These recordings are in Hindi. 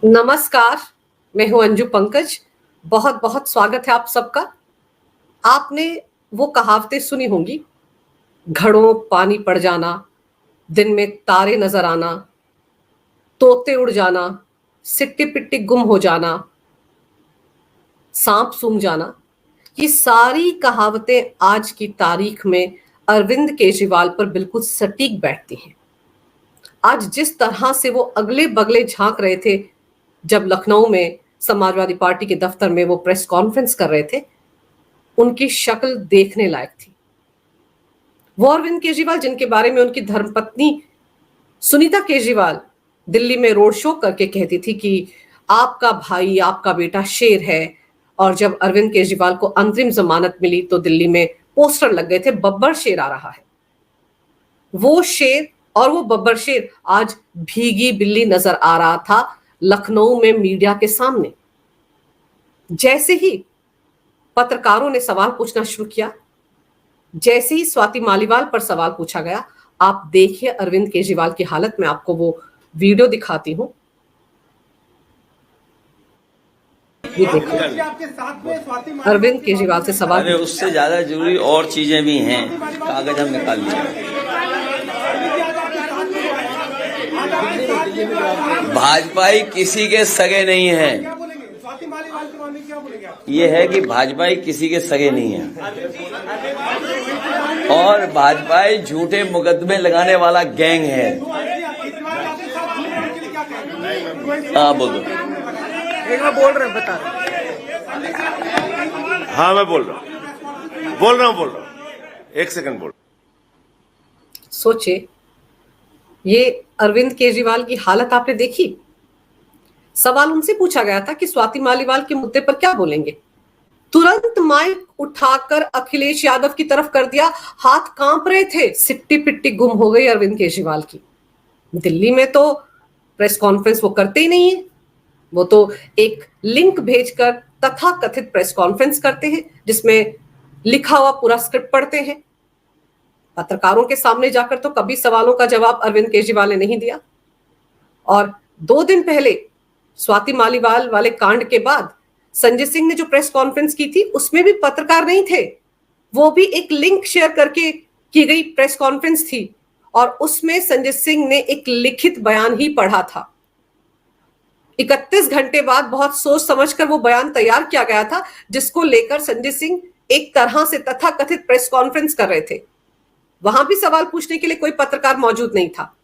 नमस्कार, मैं हूं अंजू पंकज। बहुत बहुत स्वागत है आप सबका। आपने वो कहावतें सुनी होंगी, घड़ों पानी पड़ जाना, दिन में तारे नजर आना, तोते उड़ जाना, सिट्टी पिट्टी गुम हो जाना, सांप सूंघ जाना। ये सारी कहावतें आज की तारीख में अरविंद केजरीवाल पर बिल्कुल सटीक बैठती हैं। आज जिस तरह से वो अगले बगले झांक रहे थे जब लखनऊ में समाजवादी पार्टी के दफ्तर में वो प्रेस कॉन्फ्रेंस कर रहे थे, उनकी शक्ल देखने लायक थी। वो अरविंद केजरीवाल जिनके बारे में उनकी धर्मपत्नी सुनीता केजरीवाल दिल्ली में रोड शो करके कहती थी कि आपका भाई, आपका बेटा शेर है, और जब अरविंद केजरीवाल को अंतरिम जमानत मिली तो दिल्ली में पोस्टर लग गए थे, बब्बर शेर आ रहा है। वो शेर और वो बब्बर शेर आज भीगी बिल्ली नजर आ रहा था लखनऊ में मीडिया के सामने। जैसे ही पत्रकारों ने सवाल पूछना शुरू किया, जैसे ही स्वाति मालीवाल पर सवाल पूछा गया, आप देखिए अरविंद केजरीवाल की हालत। में आपको वो वीडियो दिखाती हूं, ये देखिए अरविंद केजरीवाल से सवाल। अरे उससे ज्यादा जरूरी और चीजें भी हैं, कागज हम निकाल लिए। भाजपाई किसी के सगे नहीं है। ये है कि भाजपाई किसी के सगे नहीं है, और भाजपाई झूठे मुकदमे लगाने वाला गैंग है। हाँ बोलो। एक बार बोल रहे हैं, बता। हाँ मैं बोल रहा हूँ। एक सेकंड बोल। सोचे, ये अरविंद केजरीवाल की हालत आपने देखी। सवाल उनसे पूछा गया था कि स्वाति मालीवाल के मुद्दे पर क्या बोलेंगे। तुरंत माइक उठाकर अखिलेश यादव की तरफ कर दिया, हाथ कांप रहे थे, सिट्टी पिट्टी गुम हो गई अरविंद केजरीवाल की। दिल्ली में तो प्रेस कॉन्फ्रेंस वो करते ही नहीं है, वो तो एक लिंक भेजकर तथाकथित प्रेस कॉन्फ्रेंस करते हैं जिसमें लिखा हुआ पूरा स्क्रिप्ट पढ़ते हैं। पत्रकारों के सामने जाकर तो कभी सवालों का जवाब अरविंद केजरीवाल ने नहीं दिया। और 2 दिन पहले स्वाति मालीवाल वाले कांड के बाद संजय सिंह ने जो प्रेस कॉन्फ्रेंस की थी, उसमें भी पत्रकार नहीं थे। वो भी एक लिंक शेयर करके की गई प्रेस कॉन्फ्रेंस थी, और उसमें संजय सिंह ने एक लिखित बयान ही पढ़ा था। 31 घंटे बाद बहुत सोच समझकर वो बयान तैयार किया गया था, जिसको लेकर संजय सिंह एक तरह से तथाकथित प्रेस कॉन्फ्रेंस कर रहे थे। वहां भी सवाल पूछने के लिए कोई पत्रकार मौजूद नहीं था।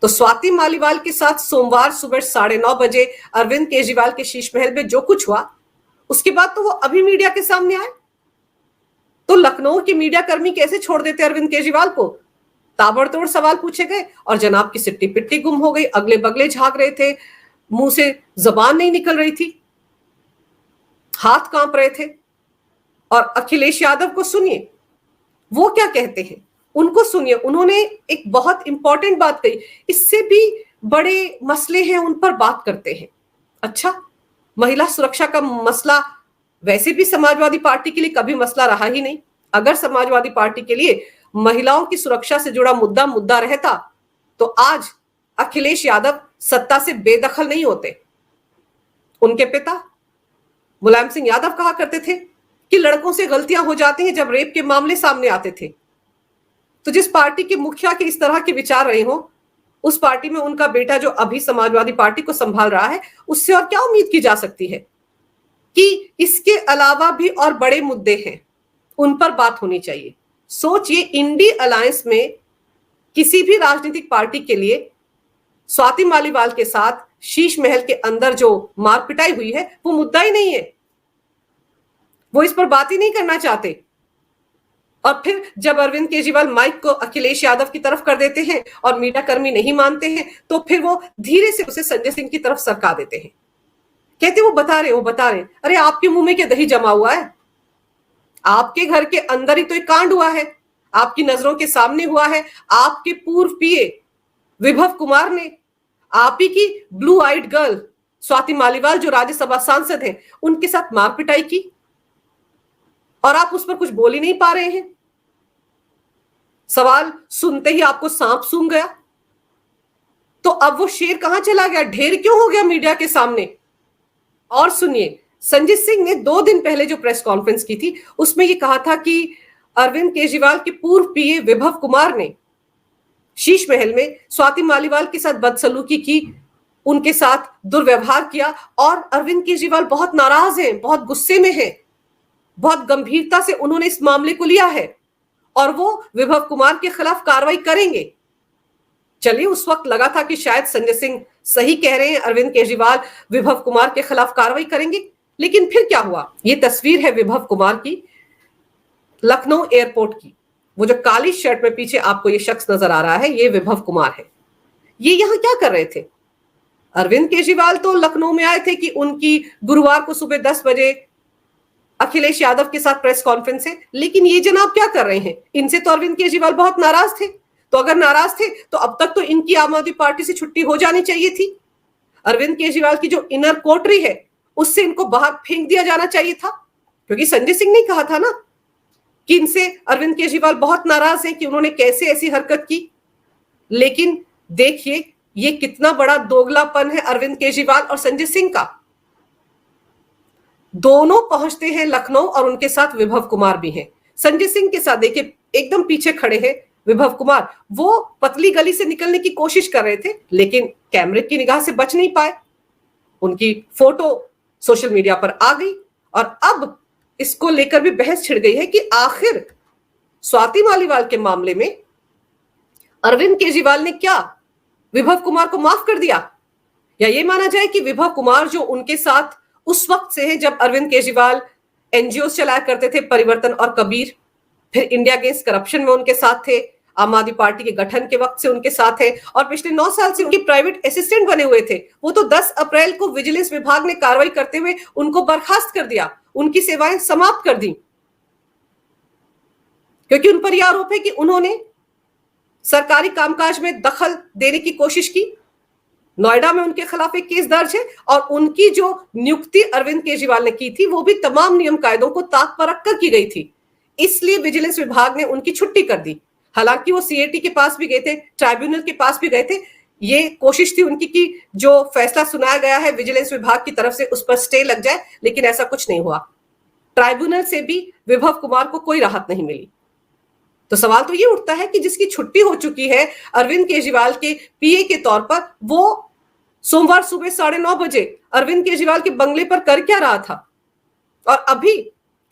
तो स्वाति मालीवाल के साथ सोमवार सुबह 9:30 बजे अरविंद केजरीवाल के शीश महल में जो कुछ हुआ, उसके बाद तो वो अभी मीडिया के सामने आए। तो लखनऊ के मीडिया कर्मी कैसे छोड़ देते अरविंद केजरीवाल को। ताबड़तोड़ सवाल पूछे गए और जनाब की सिट्टी पिट्टी गुम हो गई, अगले बगले झांक रहे थे, मुंह से जबान नहीं निकल रही थी, हाथ कांप रहे थे। और अखिलेश यादव को सुनिए, वो क्या कहते हैं, उनको सुनिए। उन्होंने एक बहुत इंपॉर्टेंट बात कही, इससे भी बड़े मसले हैं उन पर बात करते हैं। अच्छा, महिला सुरक्षा का मसला वैसे भी समाजवादी पार्टी के लिए कभी मसला रहा ही नहीं। अगर समाजवादी पार्टी के लिए महिलाओं की सुरक्षा से जुड़ा मुद्दा रहता तो आज अखिलेश यादव सत्ता से बेदखल नहीं होते। उनके पिता मुलायम सिंह यादव कहा करते थे कि लड़कों से गलतियां हो जाती हैं जब रेप के मामले सामने आते थे। तो जिस पार्टी के मुखिया के इस तरह के विचार रहे हो, उस पार्टी में उनका बेटा जो अभी समाजवादी पार्टी को संभाल रहा है, उससे और क्या उम्मीद की जा सकती है कि इसके अलावा भी और बड़े मुद्दे हैं, उन पर बात होनी चाहिए। सोचिए, इंडी अलायंस में किसी भी राजनीतिक पार्टी के लिए स्वाति मालीवाल के साथ शीश महल के अंदर जो मारपिटाई हुई है, वो मुद्दा ही नहीं है। वो इस पर बात ही नहीं करना चाहते। और फिर जब अरविंद केजरीवाल माइक को अखिलेश यादव की तरफ कर देते हैं और मीडिया कर्मी नहीं मानते हैं, तो फिर वो धीरे से उसे संजय सिंह की तरफ सरका देते हैं। कहते वो बता रहे। अरे आपके मुंह में क्या दही जमा हुआ है? आपके घर के अंदर ही तो एक कांड हुआ है, आपकी नजरों के सामने हुआ है। आपके पूर्व पीए विभव कुमार ने आप ही की blue eyed girl Swati Maliwal, जो राज्यसभा सांसद हैं, उनके साथ मारपिटाई की, और आप उस पर कुछ बोल ही नहीं पा रहे हैं। सवाल सुनते ही आपको सांप सूंघ गया। तो अब वो शेर कहां चला गया, ढेर क्यों हो गया मीडिया के सामने। और सुनिए, संजीत सिंह ने 2 दिन पहले जो प्रेस कॉन्फ्रेंस की थी उसमें ये कहा था कि अरविंद केजरीवाल के पूर्व पीए विभव कुमार ने शीश महल में स्वाति मालीवाल के साथ बदसलूकी की, उनके साथ दुर्व्यवहार किया और अरविंद केजरीवाल बहुत नाराज हैं, बहुत गुस्से में हैं, बहुत गंभीरता से उन्होंने इस मामले को लिया है और वो विभव कुमार के खिलाफ कार्रवाई करेंगे। चलिए, उस वक्त लगा था कि शायद संजय सिंह सही कह रहे हैं, अरविंद केजरीवाल विभव कुमार के खिलाफ कार्रवाई करेंगे। लेकिन फिर क्या हुआ, ये तस्वीर है विभव कुमार की लखनऊ एयरपोर्ट की। वो जो काली शर्ट में पीछे आपको ये शख्स नजर आ रहा है, ये विभव कुमार है। ये यहां क्या कर रहे थे? अरविंद केजरीवाल तो लखनऊ में आए थे कि उनकी गुरुवार को सुबह 10 बजे अखिलेश यादव के साथ प्रेस कॉन्फ्रेंस है। लेकिन ये जनाब क्या कर रहे हैं? इनसे तो अरविंद केजरीवाल बहुत नाराज थे, तो अगर नाराज थे तो अब तक तो इनकी आम आदमी पार्टी से छुट्टी हो जानी चाहिए थी। अरविंद केजरीवाल की जो इनर कोटरी है उससे इनको बाहर फेंक दिया जाना चाहिए था, क्योंकि संजय सिंह ने कहा था ना कि इनसे अरविंद केजरीवाल बहुत नाराज हैं कि उन्होंने कैसे ऐसी हरकत की। लेकिन देखिए ये कितना बड़ा दोगलापन है अरविंद केजरीवाल और संजय सिंह का। दोनों पहुंचते हैं लखनऊ और उनके साथ विभव कुमार भी हैं। संजय सिंह के साथ देखिए एकदम पीछे खड़े हैं विभव कुमार। वो पतली गली से निकलने की कोशिश कर रहे थे लेकिन कैमरे की निगाह से बच नहीं पाए। उनकी फोटो सोशल मीडिया पर आ गई और अब इसको लेकर भी बहस छिड़ गई है कि आखिर स्वाति मालीवाल के मामले में अरविंद केजरीवाल ने क्या विभव कुमार को माफ कर दिया, या ये माना जाए कि विभव कुमार जो उनके साथ उस वक्त से है जब अरविंद केजरीवाल एनजीओ चलाया करते थे, परिवर्तन और कबीर, फिर इंडिया अगेंस्ट करप्शन में उनके साथ थे, आम आदमी पार्टी के गठन के वक्त से उनके साथ है और पिछले 9 साल से उनके प्राइवेट असिस्टेंट बने हुए थे। वो तो 10 अप्रैल को विजिलेंस विभाग ने कार्रवाई करते हुए उनको बर्खास्त कर दिया, उनकी सेवाएं समाप्त कर दी, क्योंकि उन पर यह आरोप है कि उन्होंने सरकारी कामकाज में दखल देने की कोशिश की। नोएडा में उनके खिलाफ एक केस दर्ज है और उनकी जो नियुक्ति अरविंद केजरीवाल ने की थी वो भी तमाम नियम कायदों को ताक पर रखकर की गई थी, इसलिए विजिलेंस विभाग ने उनकी छुट्टी कर दी। हालांकि वो सीएटी के पास भी गए थे, ट्राइब्यूनल के पास भी गए थे। ये कोशिश थी उनकी कि जो फैसला सुनाया गया है विजिलेंस विभाग की तरफ से उस पर स्टे लग जाए, लेकिन ऐसा कुछ नहीं हुआ। ट्राइब्यूनल से भी विभव कुमार को कोई राहत नहीं मिली। तो सवाल तो ये उठता है कि जिसकी छुट्टी हो चुकी है अरविंद केजरीवाल के पीए के तौर पर, वो सोमवार सुबह 9:30 बजे अरविंद केजरीवाल के बंगले पर कर क्या रहा था और अभी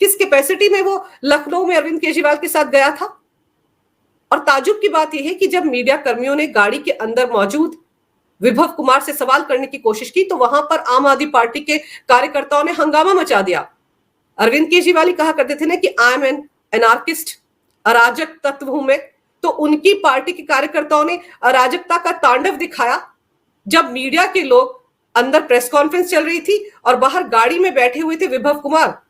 किस कैपेसिटी में वो लखनऊ में अरविंद केजरीवाल के साथ गया था। और ताजुब की बात यह है कि जब मीडिया कर्मियों ने गाड़ी के अंदर मौजूद विभव कुमार से सवाल करने की कोशिश की तो वहां पर आम आदमी पार्टी के कार्यकर्ताओं ने हंगामा मचा दिया। अरविंद केजरीवाल कहा करते थे ना कि आई एम एन एनार्किस्ट, अराजक तत्व हूं मैं, तो उनकी पार्टी के कार्यकर्ताओं ने अराजकता का तांडव दिखाया जब मीडिया के लोग अंदर प्रेस कॉन्फ्रेंस चल रही थी और बाहर गाड़ी में बैठे हुए थे विभव कुमार,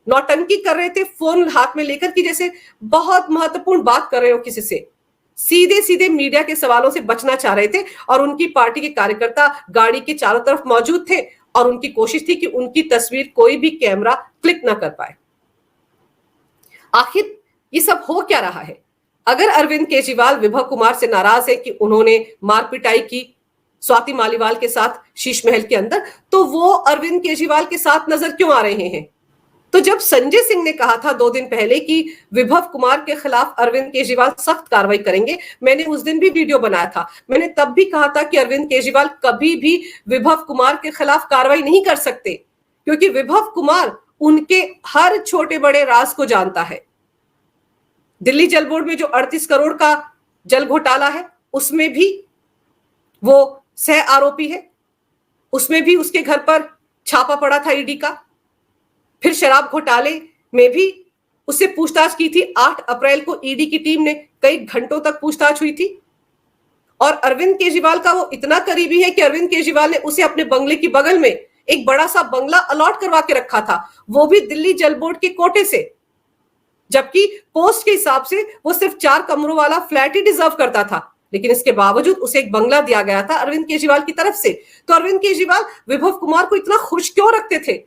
नौटंकी कर रहे थे फोन हाथ में लेकर कि जैसे बहुत महत्वपूर्ण बात कर रहे हो किसी से, सीधे सीधे मीडिया के सवालों से बचना चाह रहे थे। और उनकी पार्टी के कार्यकर्ता गाड़ी के चारों तरफ मौजूद थे और उनकी कोशिश थी कि उनकी तस्वीर कोई भी कैमरा क्लिक ना कर पाए। आखिर ये सब हो क्या रहा है? अगर अरविंद केजरीवाल विभव कुमार से नाराज है कि उन्होंने मार पिटाई की स्वाति मालीवाल के साथ शीश महल के अंदर, तो वो अरविंद केजरीवाल के साथ नजर क्यों आ रहे हैं? तो जब संजय सिंह ने कहा था 2 दिन पहले कि विभव कुमार के खिलाफ अरविंद केजरीवाल सख्त कार्रवाई करेंगे, मैंने उस दिन भी वीडियो बनाया था। मैंने तब भी कहा था कि अरविंद केजरीवाल कभी भी विभव कुमार के खिलाफ कार्रवाई नहीं कर सकते, क्योंकि विभव कुमार उनके हर छोटे बड़े राज को जानता है। दिल्ली जल बोर्ड में जो 38 करोड़ का जल घोटाला है उसमें भी वो सह आरोपी है, उसमें भी उसके घर पर छापा पड़ा था ईडी का। फिर शराब घोटाले में भी उससे पूछताछ की थी। 8 अप्रैल को ईडी की टीम ने कई घंटों तक पूछताछ हुई थी। और अरविंद केजरीवाल का वो इतना करीबी है कि अरविंद केजरीवाल ने उसे अपने बंगले की बगल में एक बड़ा सा बंगला अलॉट करवा के रखा था, वो भी दिल्ली जल बोर्ड के कोटे से, जबकि पोस्ट के हिसाब से वो सिर्फ 4 कमरों वाला फ्लैट ही डिजर्व करता था, लेकिन इसके बावजूद उसे एक बंगला दिया गया था अरविंद केजरीवाल की तरफ से। तो अरविंद केजरीवाल विभव कुमार को इतना खुश क्यों रखते थे?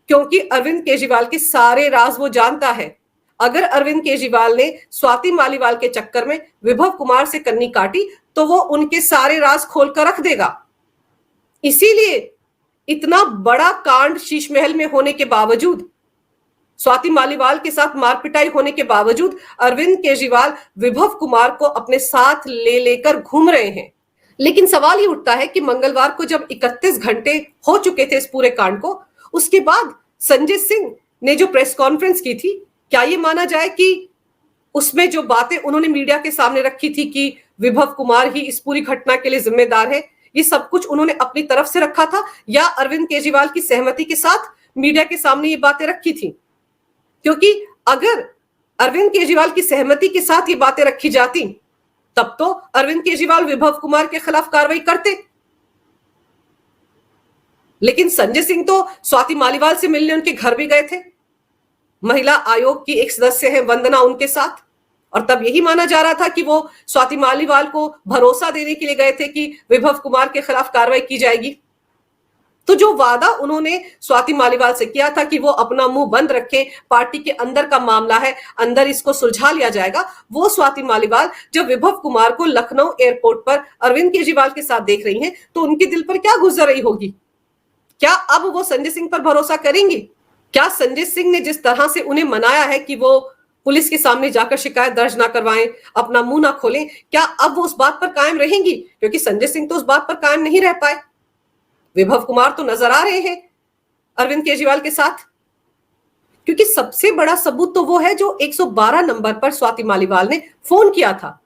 क्योंकि अरविंद केजरीवाल के सारे राज वो जानता है। अगर अरविंद केजरीवाल ने स्वाति मालीवाल के चक्कर में विभव कुमार से कन्नी काटी तो वो उनके सारे राज खोल कर रख देगा। इसीलिए इतना बड़ा कांड शीश महल में होने के बावजूद, स्वाति मालीवाल के साथ मारपिटाई होने के बावजूद अरविंद केजरीवाल विभव कुमार को अपने साथ ले लेकर घूम रहे हैं। लेकिन सवाल ये उठता है कि मंगलवार को जब 31 घंटे हो चुके थे इस पूरे कांड को, उसके बाद संजय सिंह ने जो प्रेस कॉन्फ्रेंस की थी, क्या ये माना जाए कि उसमें जो बातें उन्होंने मीडिया के सामने रखी थी कि विभव कुमार ही इस पूरी घटना के लिए जिम्मेदार है, ये सब कुछ उन्होंने अपनी तरफ से रखा था या अरविंद केजरीवाल की सहमति के साथ मीडिया के सामने ये बातें रखी थी? क्योंकि अगर अरविंद केजरीवाल की सहमति के साथ ये बातें रखी जाती तब तो अरविंद केजरीवाल विभव कुमार के खिलाफ कार्रवाई करते। लेकिन संजय सिंह तो स्वाति मालीवाल से मिलने उनके घर भी गए थे, महिला आयोग की एक सदस्य है वंदना उनके साथ, और तब यही माना जा रहा था कि वो स्वाति मालीवाल को भरोसा देने के लिए गए थे कि विभव कुमार के खिलाफ कार्रवाई की जाएगी। तो जो वादा उन्होंने स्वाति मालीवाल से किया था कि वो अपना मुंह बंद रखें, पार्टी के अंदर का मामला है, अंदर इसको सुलझा लिया जाएगा, वो स्वाति मालीवाल जब विभव कुमार को लखनऊ एयरपोर्ट पर अरविंद केजरीवाल के साथ देख रही हैं तो उनके दिल पर क्या गुजर रही होगी? क्या अब वो संजय सिंह पर भरोसा करेंगी? क्या संजय सिंह ने जिस तरह से उन्हें मनाया है कि वो पुलिस के सामने जाकर शिकायत दर्ज ना करवाएं, अपना मुंह ना खोलें, क्या अब वो उस बात पर कायम रहेंगी? क्योंकि संजय सिंह तो उस बात पर कायम नहीं रह पाए। विभव कुमार तो नजर आ रहे हैं अरविंद केजरीवाल के साथ, क्योंकि सबसे बड़ा सबूत तो वो है जो 112 नंबर पर स्वाति मालीवाल ने फोन किया था।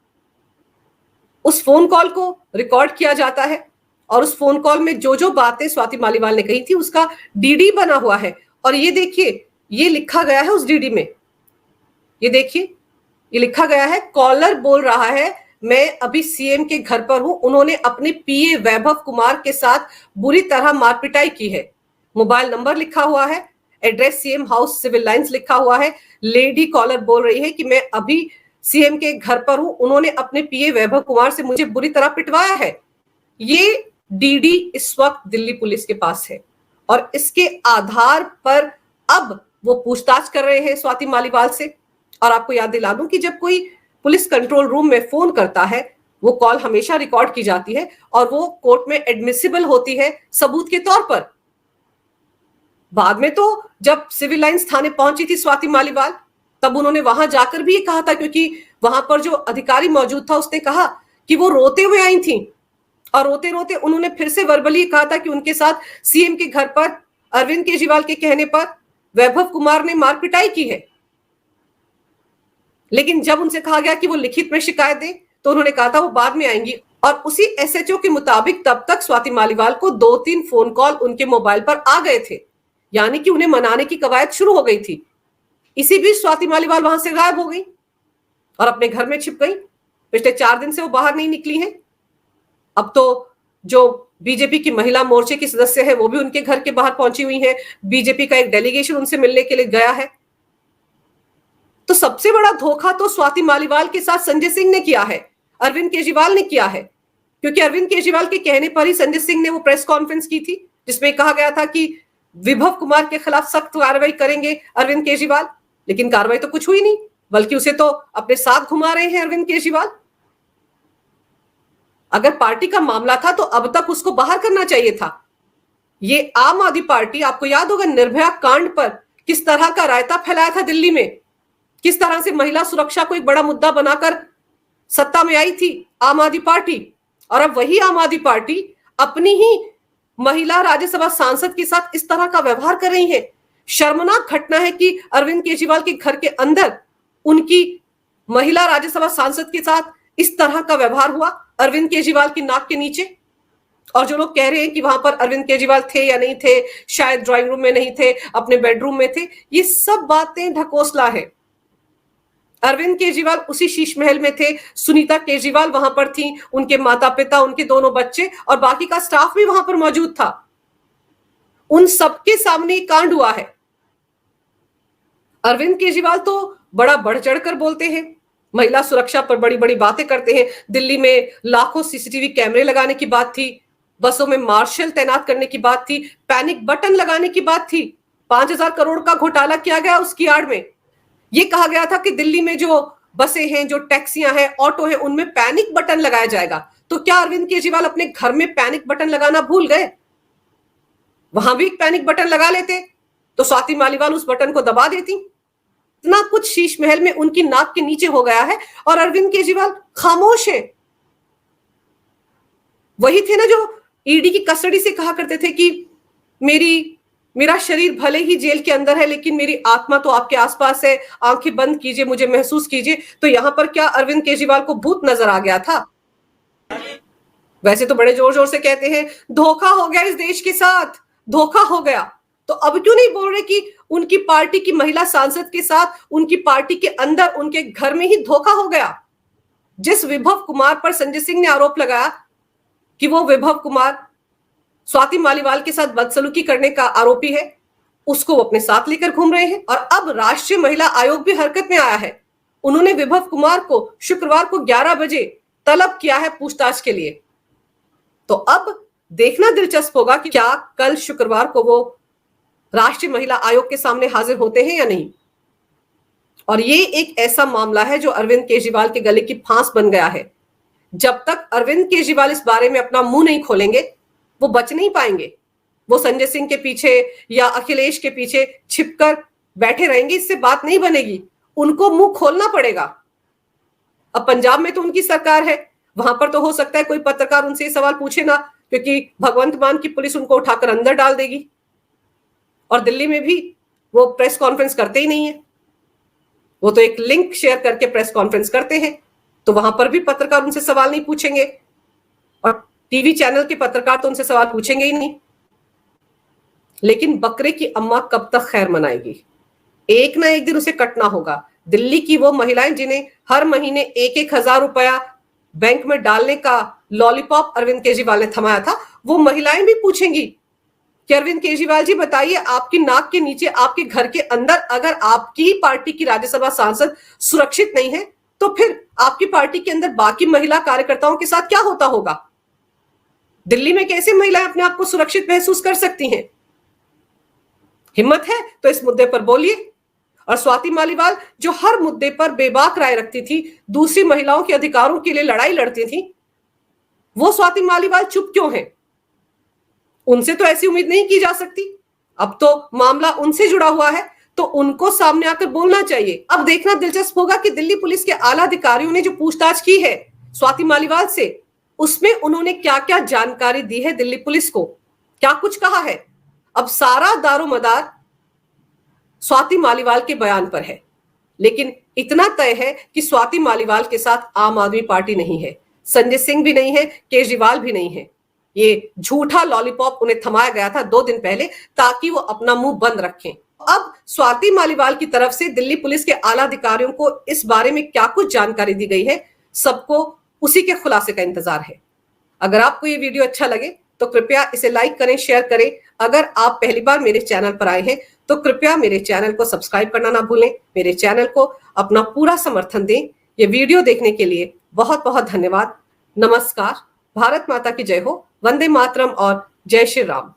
उस फोन कॉल को रिकॉर्ड किया जाता है और उस फोन कॉल में जो जो बातें स्वाति मालीवाल ने कही थी उसका डीडी बना हुआ है। और ये देखिए, ये लिखा गया है उस डीडी में, ये देखिए, ये लिखा गया है, कॉलर बोल रहा है मैं अभी सीएम के घर पर हूं, उन्होंने अपने पीए वैभव कुमार के साथ बुरी तरह मारपिटाई की है। मोबाइल नंबर लिखा हुआ है, address CM house Civil Lines लिखा हुआ है। लेडी कॉलर बोल रही है कि मैं अभी सीएम के घर पर हूं, उन्होंने अपने पीए वैभव कुमार से मुझे बुरी तरह पिटवाया है। ये डीडी इस वक्त दिल्ली पुलिस के पास है और इसके आधार पर अब वो पूछताछ कर रहे हैं स्वाति मालीवाल से। और आपको याद दिला दूं कि जब कोई पुलिस कंट्रोल रूम में फोन करता है, वो कॉल हमेशा रिकॉर्ड की जाती है और वो कोर्ट में एडमिसिबल होती है सबूत के तौर पर। बाद में तो जब सिविल लाइंस थाने पहुंची थी स्वाति मालीवाल, तब उन्होंने वहां जाकर भी ये कहा था, क्योंकि वहां पर जो अधिकारी मौजूद था उसने कहा कि वो रोते हुए आई थी और रोते रोते उन्होंने फिर से वर्बली कहा था कि उनके साथ सीएम के घर पर अरविंद केजरीवाल के कहने पर वैभव कुमार ने मारपिटाई की है। लेकिन जब उनसे कहा गया कि वो लिखित में शिकायत दें तो उन्होंने कहा था वो बाद में आएंगी। और उसी एसएचओ के मुताबिक तब तक स्वाति मालीवाल को 2-3 फोन कॉल उनके मोबाइल पर आ गए थे, यानी कि उन्हें मनाने की कवायद शुरू हो गई थी। इसी बीच स्वाति मालीवाल वहां से गायब हो गई और अपने घर में छिप गई। पिछले 4 दिन से वो बाहर नहीं निकली हैं। अब तो जो बीजेपी की महिला मोर्चे की सदस्य है वो भी उनके घर के बाहर पहुंची हुई है। बीजेपी का एक डेलीगेशन उनसे मिलने के लिए गया है। तो सबसे बड़ा धोखा तो स्वाति मालीवाल के साथ संजय सिंह ने किया है, अरविंद केजरीवाल ने किया है। क्योंकि अरविंद केजरीवाल के कहने पर ही संजय सिंह ने वो प्रेस कॉन्फ्रेंस की थी जिसमें कहा गया था कि विभव कुमार के खिलाफ सख्त कार्रवाई करेंगे अरविंद केजरीवाल। लेकिन कार्रवाई तो कुछ हुई नहीं, बल्कि उसे तो अपने साथ घुमा रहे हैं अरविंद केजरीवाल। अगर पार्टी का मामला था तो अब तक उसको बाहर करना चाहिए था। ये आम आदमी पार्टी, आपको याद होगा निर्भया कांड पर किस तरह का रायता फैलाया था दिल्ली में, किस तरह से महिला सुरक्षा को एक बड़ा मुद्दा बनाकर सत्ता में आई थी आम आदमी पार्टी। और अब वही आम आदमी पार्टी अपनी ही महिला राज्यसभा सांसद के साथ इस तरह का व्यवहार कर रही है। शर्मनाक घटना है कि अरविंद केजरीवाल के घर के अंदर उनकी महिला राज्यसभा सांसद के साथ इस तरह का व्यवहार हुआ, अरविंद केजरीवाल की नाक के नीचे। और जो लोग कह रहे हैं कि वहां पर अरविंद केजरीवाल थे या नहीं थे, शायद ड्राइंग रूम में नहीं थे, अपने बेडरूम में थे, ये सब बातें ढकोसला है। अरविंद केजरीवाल उसी शीश महल में थे, सुनीता केजरीवाल वहां पर थी, उनके माता पिता, उनके दोनों बच्चे और बाकी का स्टाफ भी वहां पर मौजूद था। उन सबके सामने कांड हुआ है। अरविंद केजरीवाल तो बड़ा बढ़ चढ़कर बोलते हैं, महिला सुरक्षा पर बड़ी बड़ी बातें करते हैं। दिल्ली में लाखों सीसीटीवी कैमरे लगाने की बात थी, बसों में मार्शल तैनात करने की बात थी, पैनिक बटन लगाने की बात थी। 5,000 करोड़ का घोटाला किया गया उसकी आड़ में। ये कहा गया था कि दिल्ली में जो बसें हैं, जो टैक्सियां हैं, ऑटो हैं, उनमें पैनिक बटन लगाया जाएगा तो क्या अरविंद केजरीवाल अपने घर में पैनिक बटन लगाना भूल गए? वहां भी एक पैनिक बटन लगा लेते तो स्वाति मालीवाल उस बटन को दबा देती। इतना कुछ शीश महल में उनकी नाक के नीचे हो गया है और अरविंद केजरीवाल खामोश है। वही थे ना जो ईडी की कस्टडी से कहा करते थे कि मेरा शरीर भले ही जेल के अंदर है लेकिन मेरी आत्मा तो आपके आसपास है, आंखें बंद कीजिए, मुझे महसूस कीजिए। तो यहां पर क्या अरविंद केजरीवाल को भूत नजर आ गया था? वैसे तो बड़े जोर जोर से कहते हैं धोखा हो गया इस देश के साथ, धोखा हो गया। तो अब क्यों नहीं बोल रहे कि उनकी पार्टी की महिला सांसद के साथ उनकी पार्टी के अंदर उनके घर में ही धोखा हो गया? जिस विभव कुमार पर संजय सिंह ने आरोप लगाया कि वो विभव कुमार स्वाति मालीवाल के साथ बदसलूकी करने का आरोपी है, उसको वो अपने साथ लेकर घूम रहे हैं। और अब राष्ट्रीय महिला आयोग भी हरकत में आया है। उन्होंने विभव कुमार को शुक्रवार को 11 बजे तलब किया है पूछताछ के लिए। तो अब देखना दिलचस्प होगा कि क्या कल शुक्रवार को वो राष्ट्रीय महिला आयोग के सामने हाजिर होते हैं या नहीं। और ये एक ऐसा मामला है जो अरविंद केजरीवाल के गले की फांस बन गया है। जब तक अरविंद केजरीवाल इस बारे में अपना मुंह नहीं खोलेंगे वो बच नहीं पाएंगे। वो संजय सिंह के पीछे या अखिलेश के पीछे छिपकर बैठे रहेंगे, इससे बात नहीं बनेगी। उनको मुंह खोलना पड़ेगा। अब पंजाब में तो उनकी सरकार है, वहां पर तो हो सकता है कोई पत्रकार उनसे ये सवाल पूछे ना, क्योंकि भगवंत मान की पुलिस उनको उठाकर अंदर डाल देगी। और दिल्ली में भी वो प्रेस कॉन्फ्रेंस करते ही नहीं है, वो तो एक लिंक शेयर करके प्रेस कॉन्फ्रेंस करते हैं। तो वहां पर भी पत्रकार उनसे सवाल नहीं पूछेंगे और टीवी चैनल के पत्रकार तो उनसे सवाल पूछेंगे ही नहीं। लेकिन बकरे की अम्मा कब तक खैर मनाएगी? एक ना एक दिन उसे कटना होगा। दिल्ली की वो महिलाएं जिन्हें हर महीने 1,000 रुपया बैंक में डालने का लॉलीपॉप अरविंद केजरीवाल ने थमाया था, वो महिलाएं भी पूछेंगी कि अरविंद केजरीवाल जी बताइए, आपकी नाक के नीचे आपके घर के अंदर अगर आपकी पार्टी की राज्यसभा सांसद सुरक्षित नहीं है तो फिर आपकी पार्टी के अंदर बाकी महिला कार्यकर्ताओं के साथ क्या होता होगा? दिल्ली में कैसे महिलाएं अपने आप को सुरक्षित महसूस कर सकती हैं? हिम्मत है तो इस मुद्दे पर बोलिए। और स्वाति मालीवाल जो हर मुद्दे पर बेबाक राय रखती थी, दूसरी महिलाओं के अधिकारों के लिए लड़ाई लड़ती थी, वो स्वाति मालीवाल चुप क्यों है? उनसे तो ऐसी उम्मीद नहीं की जा सकती। अब तो मामला उनसे जुड़ा हुआ है तो उनको सामने आकर बोलना चाहिए। अब देखना दिलचस्प होगा कि दिल्ली पुलिस के आला अधिकारियों ने जो पूछताछ की है स्वाति मालीवाल से, उसमें उन्होंने क्या क्या जानकारी दी है दिल्ली पुलिस को, क्या कुछ कहा है। अब सारा दारोमदार स्वाति मालीवाल के बयान पर है, लेकिन इतना तय है कि स्वाति मालीवाल के साथ आम आदमी पार्टी नहीं है, संजय सिंह भी नहीं है, केजरीवाल भी नहीं है। ये झूठा लॉलीपॉप उन्हें थमाया गया था 2 दिन पहले ताकि वो अपना मुंह बंद रखें। अब स्वाति मालीवाल की तरफ से दिल्ली पुलिस के आला अधिकारियों को इस बारे में क्या कुछ जानकारी दी गई है, सबको उसी के खुलासे का इंतजार है। अगर आपको ये वीडियो अच्छा लगे तो कृपया इसे लाइक करें, शेयर करें। अगर आप पहली बार मेरे चैनल पर आए हैं तो कृपया मेरे चैनल को सब्सक्राइब करना ना भूलें। मेरे चैनल को अपना पूरा समर्थन दें। ये वीडियो देखने के लिए बहुत बहुत धन्यवाद। नमस्कार। भारत माता की जय हो। वंदे मातरम और जय श्री राम।